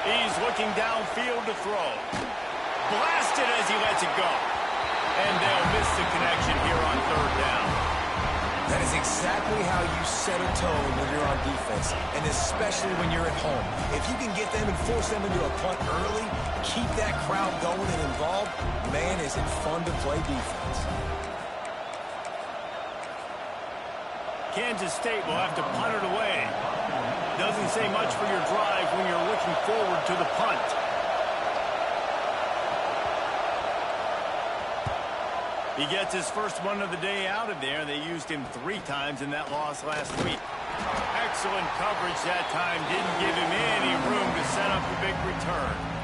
He's looking downfield to throw. Blasted as he lets it go. And they'll miss the connection here on third down. That is exactly how you set a tone when you're on defense, and especially when you're at home. If you can get them and force them into a punt early, keep that crowd going and involved, man, is it fun to play defense. Kansas State will have to punt it away. Doesn't say much for your drive when you're looking forward to the punt. He gets his first one of the day out of there. They used him 3 times in that loss last week. Excellent coverage that time. Didn't give him any room to set up the big return.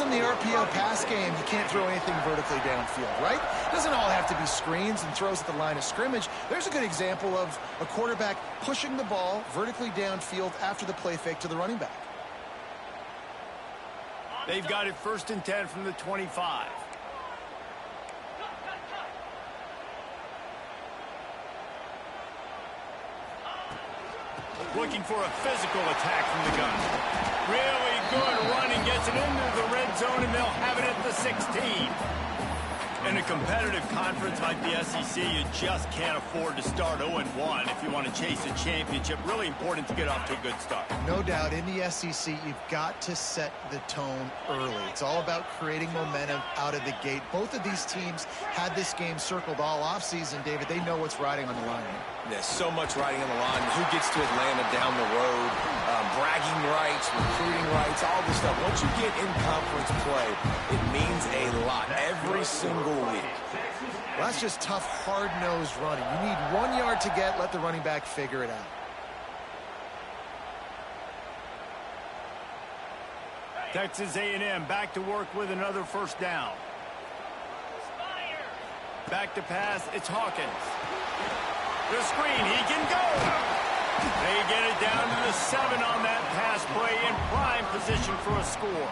In the RPO pass game, you can't throw anything vertically downfield, right? It doesn't all have to be screens and throws at the line of scrimmage. There's a good example of a quarterback pushing the ball vertically downfield after the play fake to the running back. They've got it 1st and 10 from the 25. Looking for a physical attack from the gun. Really good running, gets it into the red zone, and they'll have it at the 16. In a competitive conference like the SEC, you just can't afford to start 0-1 if you want to chase a championship. Really important to get off to a good start. No doubt, in the SEC, you've got to set the tone early. It's all about creating momentum out of the gate. Both of these teams had this game circled all offseason, David. They know what's riding on the line. There's so much riding on the line. Who gets to Atlanta down the road? Bragging rights, recruiting rights, all this stuff. Once you get in conference play, it means a lot every single week. Well, that's just tough, hard-nosed running. You need 1 yard to get. Let the running back figure it out. Texas A&M back to work with another 1st down. Back to pass, it's Hawkins. The screen, he can go. They get it down to the 7 on that pass play, in prime position for a score.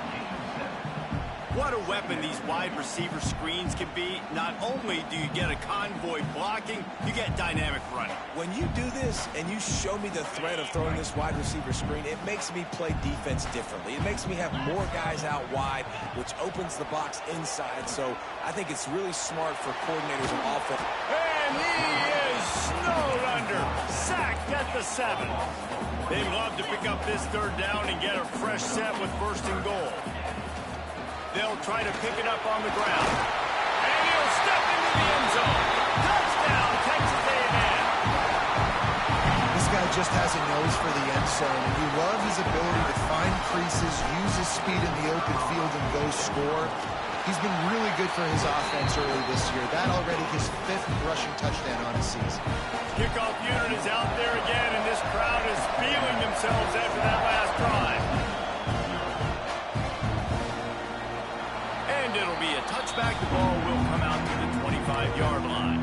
What a weapon these wide receiver screens can be. Not only do you get a convoy blocking, you get dynamic running. When you do this and you show me the threat of throwing this wide receiver screen, it makes me play defense differently. It makes me have more guys out wide, which opens the box inside. So I think it's really smart for coordinators and offense. And he is snowed under. Sacked at the 7. They'd love to pick up this 3rd down and get a fresh set with 1st and goal. They'll try to pick it up on the ground. And he'll step into the end zone. Touchdown, Texas A&M. This guy just has a nose for the end zone, and you love his ability to find creases, use his speed in the open field, and go score. He's been really good for his offense early this year. That already his 5th rushing touchdown on the season. Kickoff unit is out there again, and this crowd is feeling themselves after that last drive. And it'll be a touchback. The ball will come out to the 25-yard line.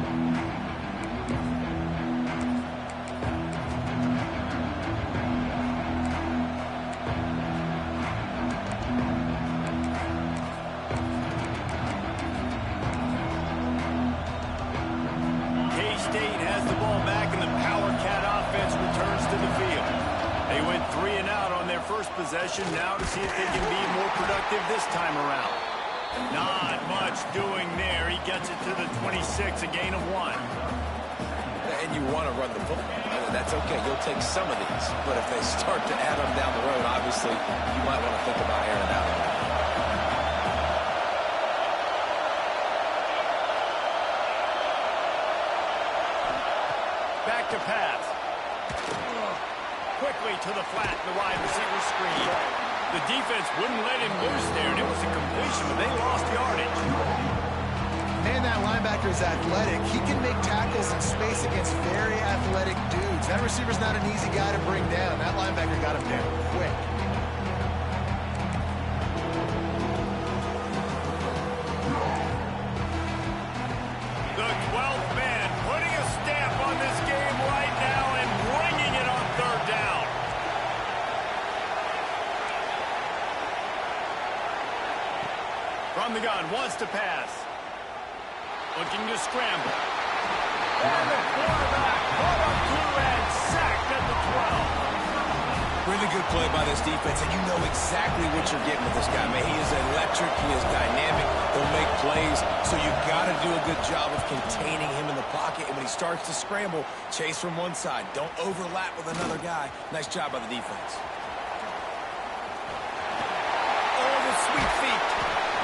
K-State has the ball back, and the Power Cat offense returns to the field. They went 3 and out on their first possession. Now to see if they can be more productive this time around. Not much doing there. He gets it to the 26, a gain of 1. And you want to run the football. That's okay. You'll take some of these. But if they start to add them down the road, obviously, you might want to think about airing it out. Back to pass. Quickly to the flat, the wide receiver screen. The defense wouldn't let him loose there, and it was a completion, but they lost yardage. Man, that linebacker linebacker is athletic, he can make tackles in space against very athletic dudes. That receiver's not an easy guy to bring down. That linebacker got him down quick. The 12th man putting a stamp on this game right now and bringing it on third down. From the gun, wants to pass. Looking to scramble. And the quarterback put up through and sacked at the 12. Really good play by this defense, and you know exactly what you're getting with this guy, man. He is electric. He is dynamic. He'll make plays, so you got to do a good job of containing him in the pocket. And when he starts to scramble, chase from one side. Don't overlap with another guy. Nice job by the defense. Oh, the sweet feet.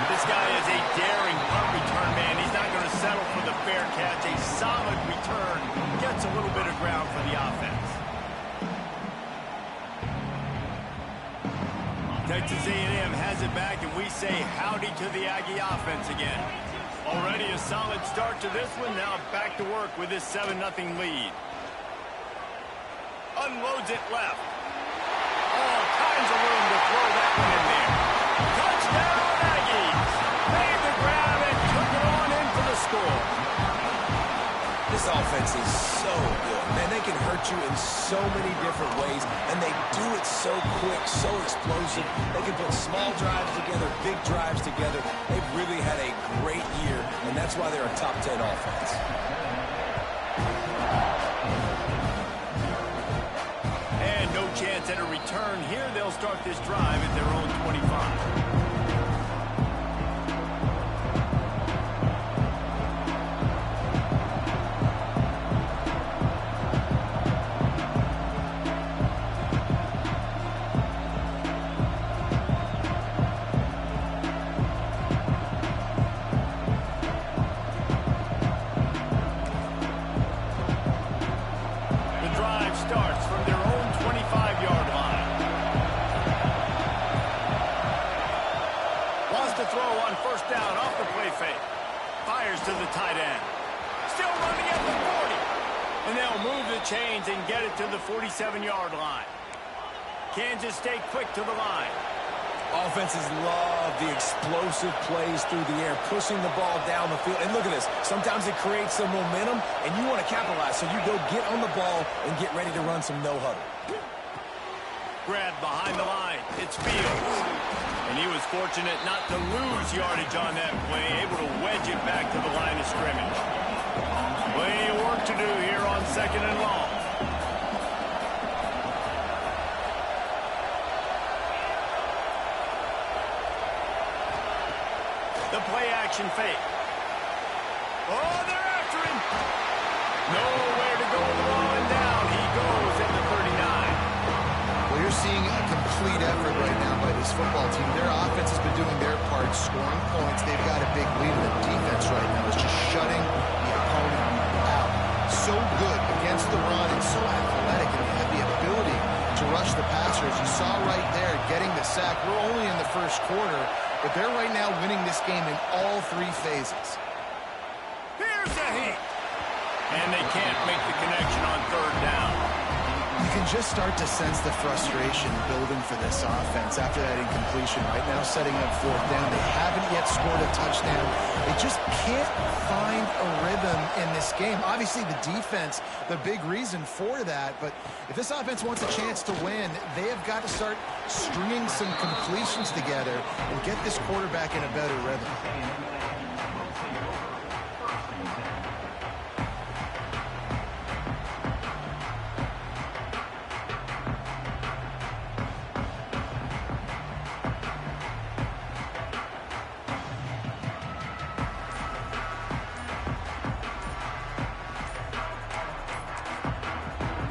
This guy is a daring punt return man. He's not going to settle for the fair catch. A solid return. Gets a little bit of ground for the offense. Texas A&M has it back, and we say howdy to the Aggie offense again. Already a solid start to this one. Now back to work with this 7-0 lead. Unloads it left. All kinds of room to throw that one in there. Touchdown, Aggies! Made the grab and took it on in for the score. This offense is so good. Man, they can hurt you in so many different ways, and they do it so quick, so explosive. They can put small drives together, big drives together. They've really had a great year, and that's why they're a top 10 offense. And no chance at a return here. They'll start this drive at their own 25. Starts from their own 25-yard line. Wants to throw on first down off the play fake. Fires to the tight end. Still running at the 40. And they'll move the chains and get it to the 47-yard line. Kansas stay quick to the line. Offenses love the explosive plays through the air, pushing the ball down the field. And look at this. Sometimes it creates some momentum, and you want to capitalize. So you go get on the ball and get ready to run some no-huddle. Grab behind the line. It's Fields. And he was fortunate not to lose yardage on that play, able to wedge it back to the line of scrimmage. Plenty of work to do here on 2nd and long. The play-action fake. Oh, they're after him. Nowhere to go with the ball, and down he goes at the 39. Well, you're seeing a complete effort right now by this football team. Their offense has been doing their part, scoring points. They've got a big lead, and the defense right now is just shutting the opponent out. So good against the run and so athletic, and they have the ability to rush the passer. As you saw right there, getting the sack. We're only in the first quarter, but they're right now winning this game in all 3 phases. Here's a hit. And they can't make the connection on third down. You can just start to sense the frustration building for this offense after that incompletion. Right now, setting up 4th down. They haven't yet scored a touchdown. They just can't find a rhythm in this game. Obviously, the defense, the big reason for that. But if this offense wants a chance to win, they have got to start stringing some completions together and get this quarterback in a better rhythm.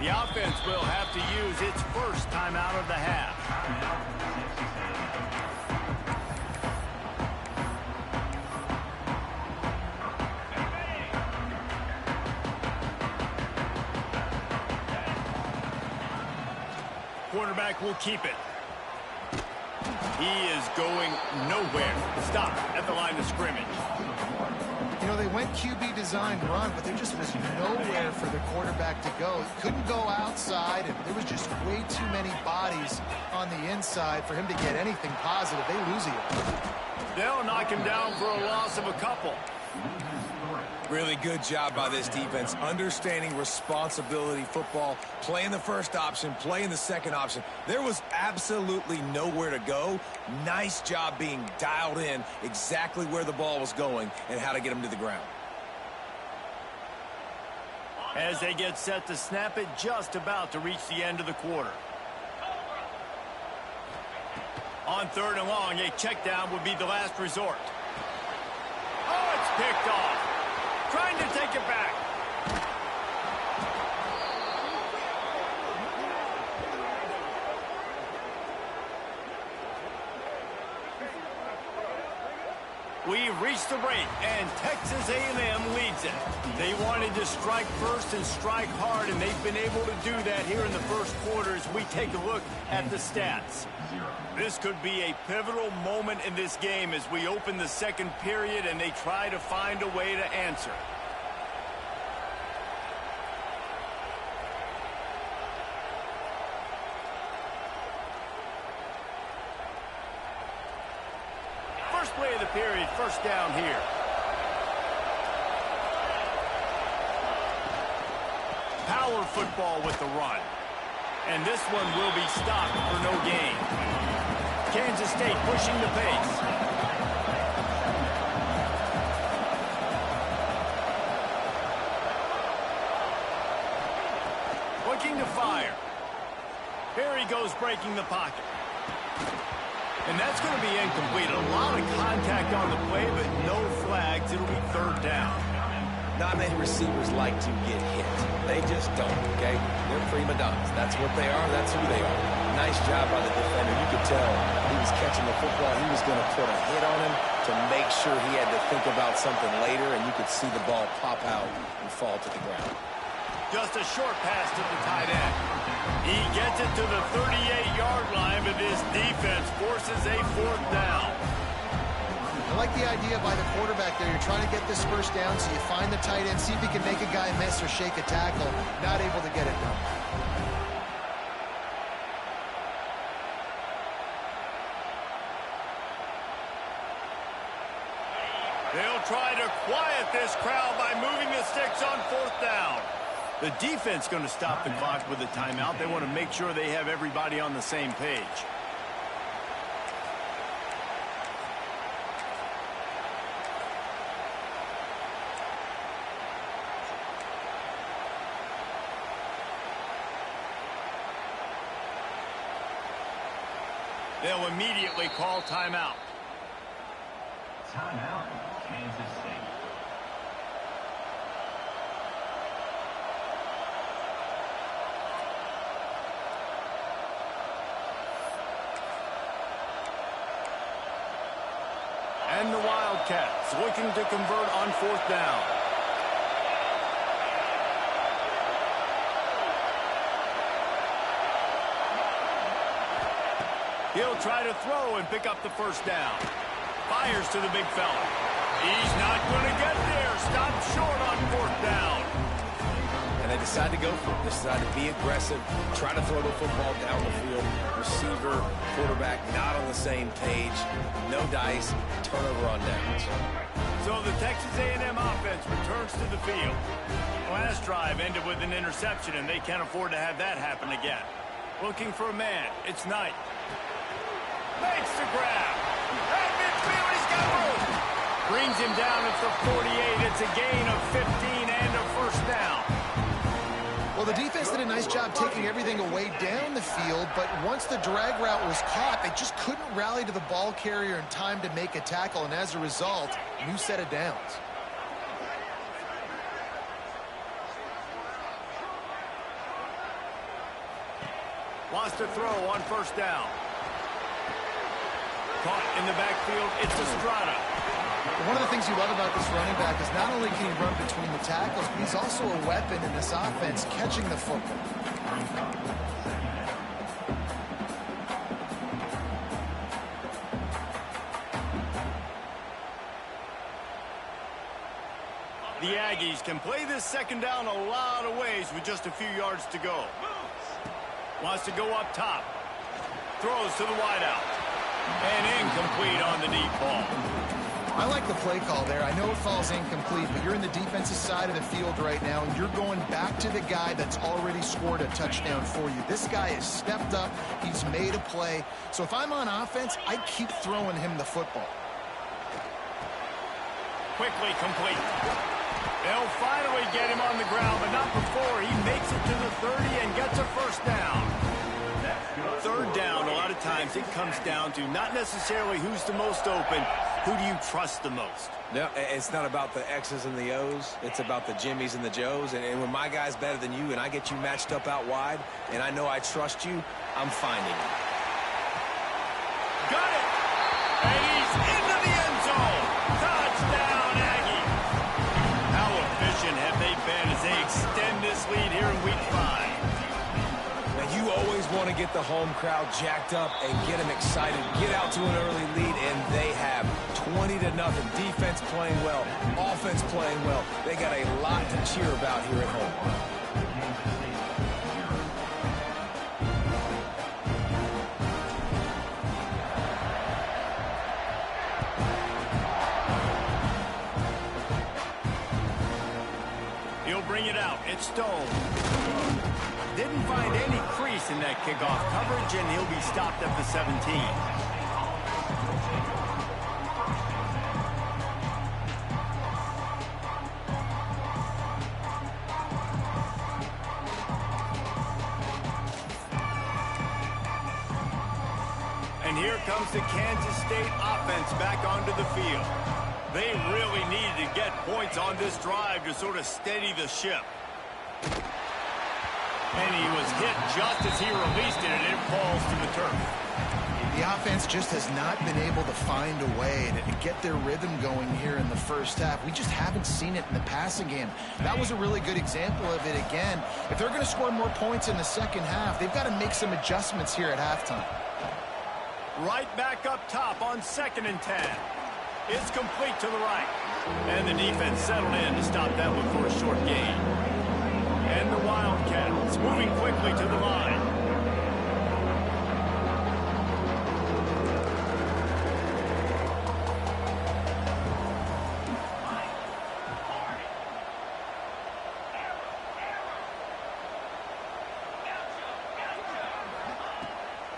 The offense will have to use its first timeout of the half. Quarterback will keep it. He is going nowhere. Stop at the line of scrimmage. You know, they went QB design run, but there just was nowhere for the quarterback to go. He couldn't go outside, and there was just way too many bodies on the inside for him to get anything positive. They lose it. They'll knock him down for a loss of a couple. Really good job by this defense, understanding responsibility football, playing the first option, playing the second option. There was absolutely nowhere to go. Nice job being dialed in exactly where the ball was going and how to get him to the ground. As they get set to snap it, just about to reach the end of the quarter. On 3rd and long, a check down would be the last resort. Oh, it's picked off. Trying to take it back. We've reached the break, and Texas A&M leads it. They wanted to strike first and strike hard, and they've been able to do that here in the first quarter as we take a look at the stats. This could be a pivotal moment in this game as we open the second period and they try to find a way to answer. First play of the period, first down here. Power football with the run. And this one will be stopped for no gain. Kansas State pushing the pace. Looking to fire. Here he goes, breaking the pocket. And that's going to be incomplete. A lot of contact on the play, but no flags. It'll be 3rd down. Not many receivers like to get hit. They just don't, okay? They're prima donnas. That's what they are. That's who they are. Nice job by the defender. You could tell he was catching the football. He was going to put a hit on him to make sure he had to think about something later, and you could see the ball pop out and fall to the ground. Just a short pass to the tight end. He gets it to the 38-yard line, but this defense forces a 4th down. I like the idea by the quarterback there. You're trying to get this first down, so you find the tight end, see if he can make a guy miss or shake a tackle. Not able to get it done. They'll try to quiet this crowd by moving the sticks on 4th down. The defense going to stop the clock with a timeout. They want to make sure they have everybody on the same page. They'll immediately call timeout. Timeout, Kansas State. And the Wildcats looking to convert on 4th down. He'll try to throw and pick up the first down. Fires to the big fella. He's not going to get there. Stopped short on 4th down. And they decide to go for it. They decide to be aggressive, try to throw the football down the field. Receiver, quarterback not on the same page. No dice, turnover on downs. So the Texas A&M offense returns to the field. Last drive ended with an interception, and they can't afford to have that happen again. Looking for a man. It's Knight. Makes the grab. At midfield, he's got room. Brings him down at the 48. It's a gain of 15 and a first down. Well, the defense did a nice job taking everything away down the field, but once the drag route was caught, they just couldn't rally to the ball carrier in time to make a tackle, and as a result, new set of downs. Wants to throw on first down. Caught in the backfield, it's Estrada. One of the things you love about this running back is not only can he run between the tackles, but he's also a weapon in this offense, catching the football. The Aggies can play this second down a lot of ways with just a few yards to go. Wants to go up top. Throws to the wideout. And incomplete on the deep ball. I like the play call there. I know it falls incomplete, but you're in the defensive side of the field right now, and you're going back to the guy that's already scored a touchdown for you. This guy has stepped up. He's made a play. So if I'm on offense, I keep throwing him the football. Quickly complete. They'll finally get him on the ground, but not before he makes it to the 30 and gets a first down. Third down, a lot of times it comes down to not necessarily who's the most open, who do you trust the most? No, it's not about the X's and the O's. It's about the Jimmys and the Joes. And when my guy's better than you and I get you matched up out wide, and I know I trust you, I'm finding you. Got it! And he's into the end zone! Touchdown, Aggie! How efficient have they been as they extend this lead here in Week 5? You always want to get the home crowd jacked up and get them excited, get out to an early lead, and they have 20-0. Defense playing well, offense playing well. They got a lot to cheer about here at home. He'll bring it out. It's Stone. Didn't find any crease in that kickoff coverage, and he'll be stopped at the 17. And here comes the Kansas State offense back onto the field. They really needed to get points on this drive to sort of steady the ship. And he was hit just as he released it, and it falls to the turf. The offense just has not been able to find a way to get their rhythm going here in the first half. We just haven't seen it in the passing game. That was a really good example of it again. If they're going to score more points in the second half, they've got to make some adjustments here at halftime. Right back up top on 2nd and 10. It's complete to the right. And the defense settled in to stop that one for a short gain. And the Wildcats moving quickly to the line.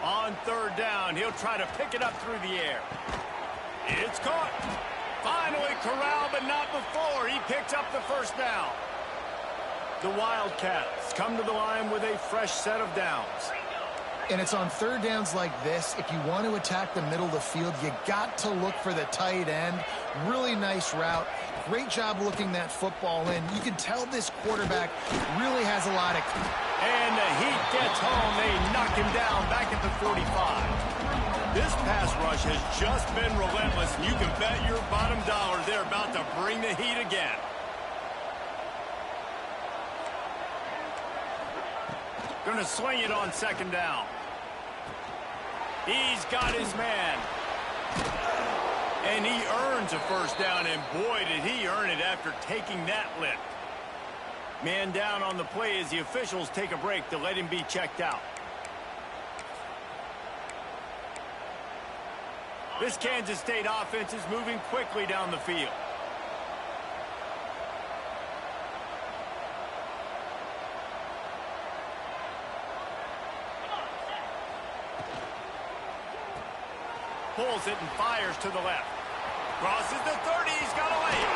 On 3rd down, he'll try to pick it up through the air. It's caught. Finally corralled, but not before. He picks up the first down. The Wildcats come to the line with a fresh set of downs. And it's on 3rd downs like this. If you want to attack the middle of the field, you got to look for the tight end. Really nice route. Great job looking that football in. You can tell this quarterback really has a lot of... And the heat gets home. They knock him down back at the 45. This pass rush has just been relentless, and you can bet your bottom dollar they're about to bring the heat again. Going to swing it on 2nd down. He's got his man. And he earns a first down, and boy, did he earn it after taking that lift. Man down on the play as the officials take a break to let him be checked out. This Kansas State offense is moving quickly down the field. Pulls it and fires to the left. Crosses the 30. He's got a lane.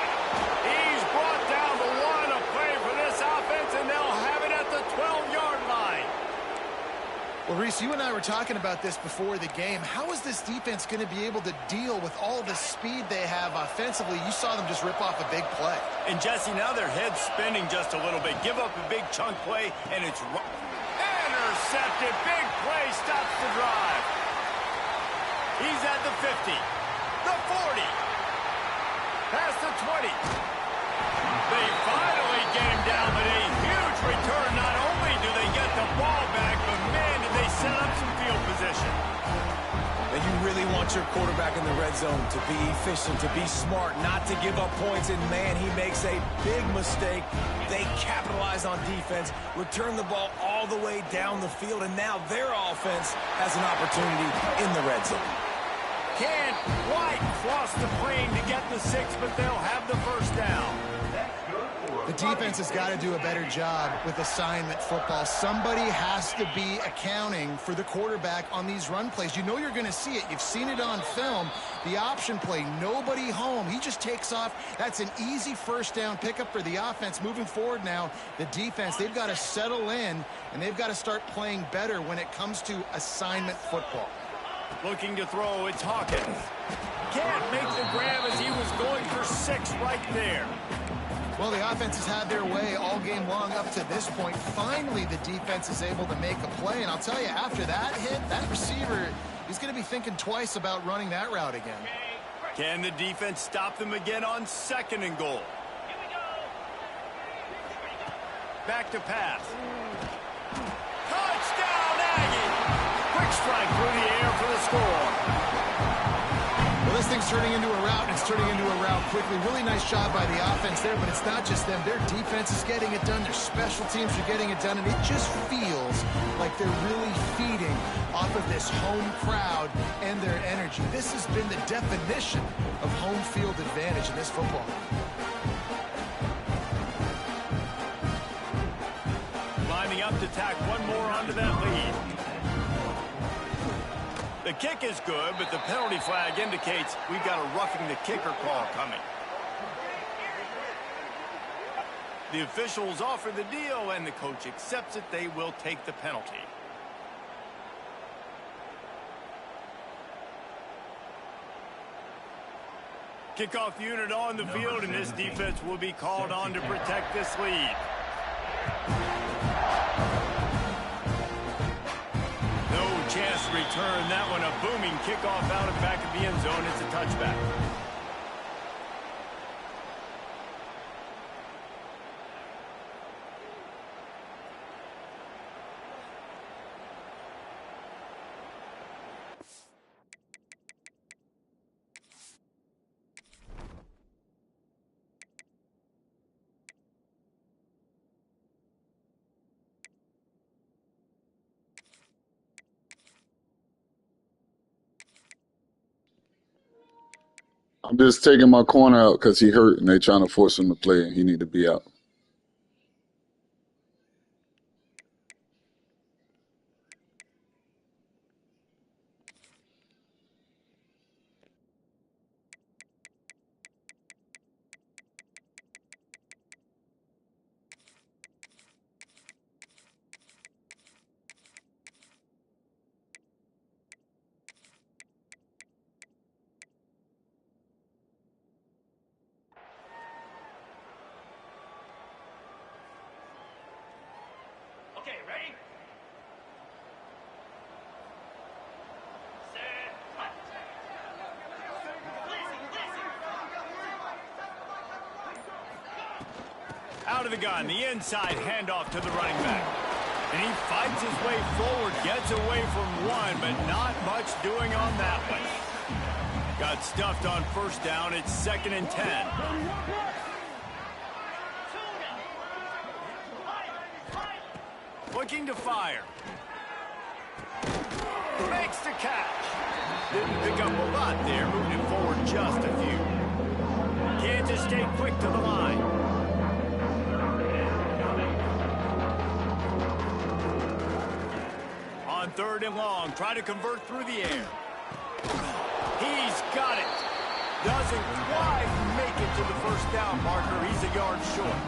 He's brought down the one. A play for this offense, and they'll have it at the 12-yard line. Well, Reese, you and I were talking about this before the game. How is this defense going to be able to deal with all the speed they have offensively? You saw them just rip off a big play. And, Jesse, now their head's spinning just a little bit. Give up a big chunk play, and it's intercepted. Big play stops the drive. He's at the 50, the 40, past the 20. They finally get him down, but a huge return. Not only do they get the ball back, but, man, did they set up some field position. And you really want your quarterback in the red zone to be efficient, to be smart, not to give up points. And, man, he makes a big mistake. They capitalize on defense, return the ball all the way down the field, and now their offense has an opportunity in the red zone. Can't quite cross the plane to get the 6, but they'll have the first down. The defense has got to do a better job with assignment football. Somebody has to be accounting for the quarterback on these run plays. You know you're going to see it. You've seen it on film. The option play, nobody home. He just takes off. That's an easy first down pickup for the offense. Moving forward now, the defense, they've got to settle in, and they've got to start playing better when it comes to assignment football. Looking to throw, it's Hawkins. Can't make the grab as he was going for 6 right there. Well, the offense has had their way all game long up to this point. Finally, the defense is able to make a play. And I'll tell you, after that hit, that receiver, he's going to be thinking twice about running that route again. Can the defense stop them again on 2nd and goal? Back to pass. Touchdown, Aggie! Quick strike through the air for the score. Well, this thing's turning into a route, and it's turning into a route quickly. Really nice job by the offense there, but it's not just them. Their defense is getting it done. Their special teams are getting it done, and it just feels like they're really feeding off of this home crowd and their energy. This has been the definition of home field advantage in this football. Lining up to tack one more onto that lead. The kick is good, but the penalty flag indicates we've got a roughing the kicker call coming. The officials offer the deal, and the coach accepts it. They will take the penalty. Kickoff unit on the field, and this defense will be called on to protect this lead. Chance to return that one. A booming kickoff out of the back of the end zone. It's a touchback. I'm just taking my corner out because he hurt and they trying to force him to play and he need to be out. Okay, ready? Set. Out of the gun, the inside handoff to the running back. And he fights his way forward, gets away from one, but not much doing on that one. Got stuffed on first down. It's 2nd and 10. Looking to fire. Makes the catch. Didn't pick up a lot there, moving it forward just a few. Kansas State quick to the line. On 3rd and long, try to convert through the air. He's got it. Doesn't quite make it to the first down marker. He's a yard short.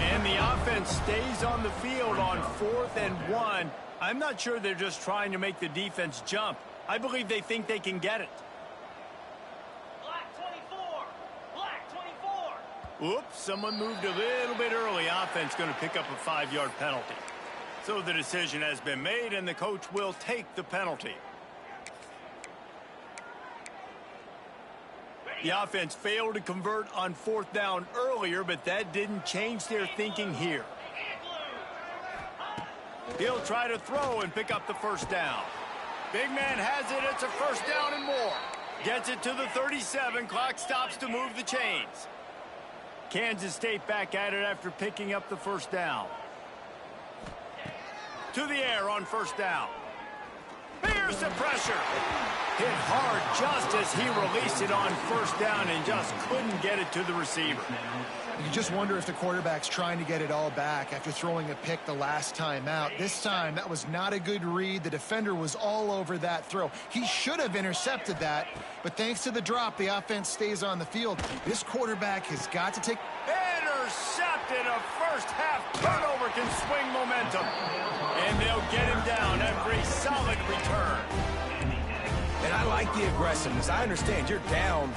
And the offense stays on the field on 4th and 1. I'm not sure they're just trying to make the defense jump. I believe they think they can get it. Black 24. Black 24. Oops, someone moved a little bit early. Offense going to pick up a 5-yard penalty. So the decision has been made, and the coach will take the penalty. The offense failed to convert on 4th down earlier, but that didn't change their thinking here. He'll try to throw and pick up the first down. Big man has it. It's a first down and more. Gets it to the 37. Clock stops to move the chains. Kansas State back at it after picking up the first down. To the air on first down. Here's the pressure. Hit hard just as he released it on first down and just couldn't get it to the receiver. You just wonder if the quarterback's trying to get it all back after throwing a pick the last time out. This time, that was not a good read. The defender was all over that throw. He should have intercepted that, but thanks to the drop, the offense stays on the field. This quarterback has got to take... Intercepted. A first-half turnover can swing momentum. And they'll get him down after a solid return. And I like the aggressiveness. I understand you're down,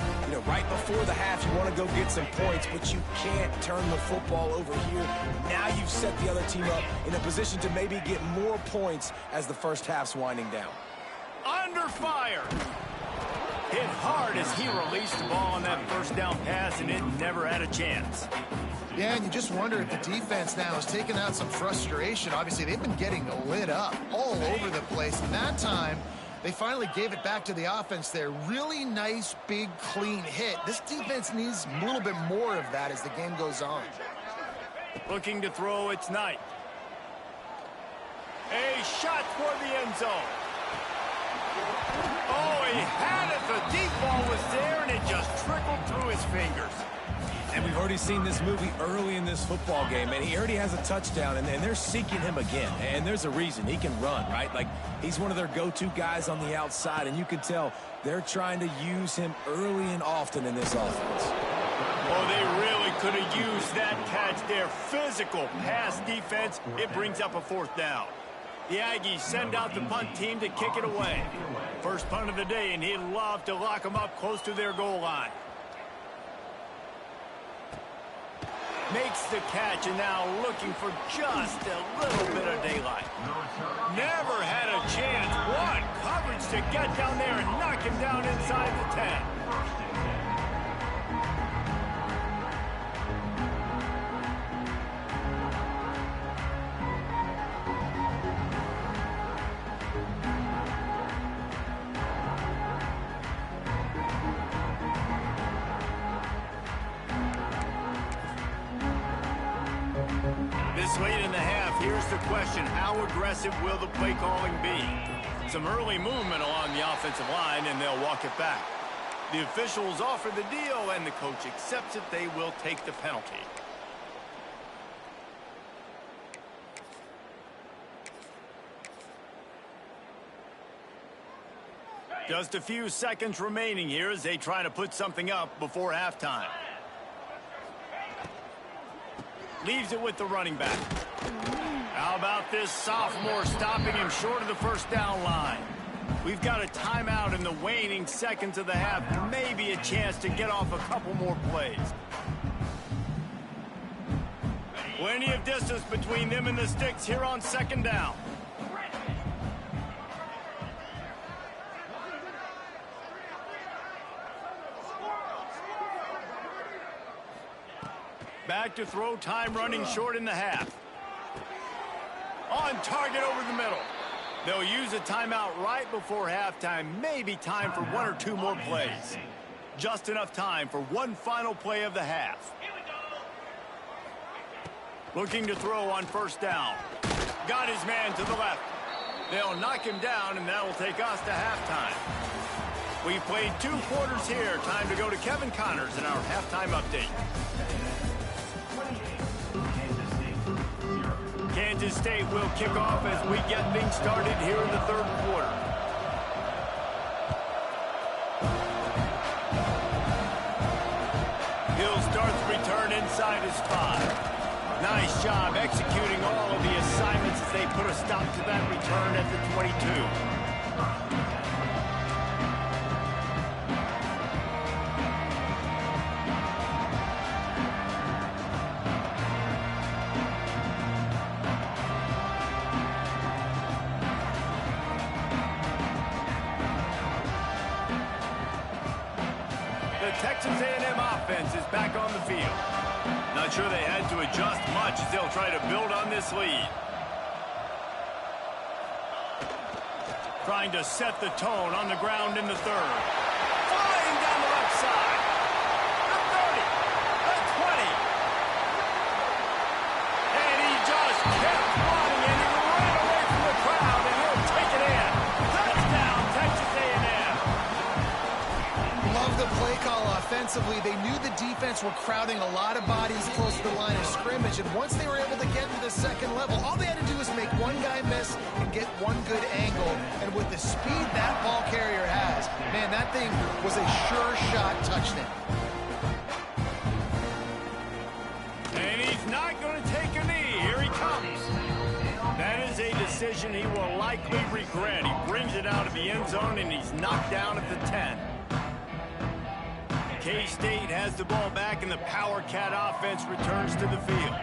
right before the half. You want to go get some points, but you can't turn the football over here. Now you've set the other team up in a position to maybe get more points as the first half's winding down. Under fire. Hit hard as he released the ball on that first down pass, and it never had a chance. Yeah, and you just wonder if the defense now has taken out some frustration. Obviously, they've been getting lit up all over the place, and that time... they finally gave it back to the offense there. Really nice, big, clean hit. This defense needs a little bit more of that as the game goes on. Looking to throw, it's Knight. A shot toward the end zone. Oh, he had it. The deep ball was there, and it just trickled through his fingers. And we've already seen this movie early in this football game, and he already has a touchdown, and they're seeking him again. And there's a reason. He can run, right? Like, he's one of their go-to guys on the outside, and you can tell they're trying to use him early and often in this offense. Oh, they really could have used that catch there. Physical pass defense. It brings up a fourth down. The Aggies send out the punt team to kick it away. First punt of the day, and he'd love to lock them up close to their goal line. Makes the catch, and now looking for just a little bit of daylight. Never had a chance. What coverage to get down there and knock him down inside the 10. This late in the half, here's the question: how aggressive will the play calling be? Some early movement along the offensive line, and they'll walk it back. The officials offer the deal, and the coach accepts it. They will take the penalty. Just a few seconds remaining here as they try to put something up before halftime. Leaves it with the running back. How about this sophomore stopping him short of the first down line? We've got a timeout in the waning seconds of the half. Maybe a chance to get off a couple more plays. Plenty of distance between them and the sticks here on second down. Back to throw, time running short in the half. On target over the middle. They'll use a timeout right before halftime. Maybe time for one or two more plays. Just enough time for one final play of the half. Looking to throw on first down. Got his man to the left. They'll knock him down, and that'll take us to halftime. We've played 2 quarters here. Time to go to Kevin Connors in our halftime update. Kansas State will kick off as we get things started here in the third quarter. He'll start the return inside his 5. Nice job executing all of the assignments as they put a stop to that return at the 22. Texas A&M offense is back on the field. Not sure they had to adjust much as they'll try to build on this lead. Trying to set the tone on the ground in the third. Flying down the left side. The 30. The 20. And he just kept flying, and he ran away from the crowd, and he'll take it in. Touchdown, Texas A&M. Love the play call offensively. They knew the defense were crowding a lot of bodies close to the line of scrimmage, and once they were able to get to the second level, all they had to do was make one guy miss and get one good angle. And with the speed that ball carrier has, man, that thing was a sure shot touchdown. And he's not going to take a knee. Here he comes. That is a decision he will likely regret. He brings it out of the end zone, and he's knocked down at the 10. K-State has the ball back, and the Power Cat offense returns to the field.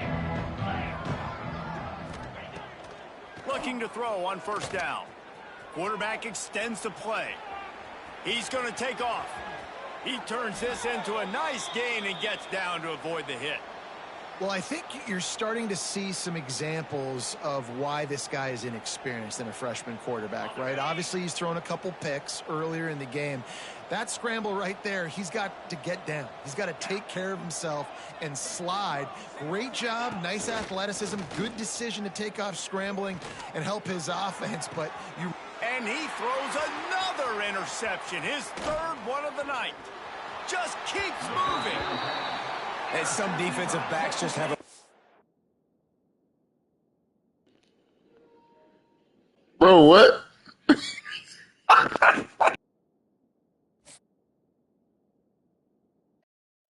Looking to throw on first down. Quarterback extends the play. He's going to take off. He turns this into a nice gain and gets down to avoid the hit. Well, I think you're starting to see some examples of why this guy is inexperienced in a freshman quarterback, right? Obviously, he's thrown a couple picks earlier in the game. That scramble right there, he's got to get down. He's got to take care of himself and slide. Great job, nice athleticism, good decision to take off scrambling and help his offense, but you... And he throws another interception, his third one of the night. Just keeps moving. And some defensive backs just have a... Bro, what?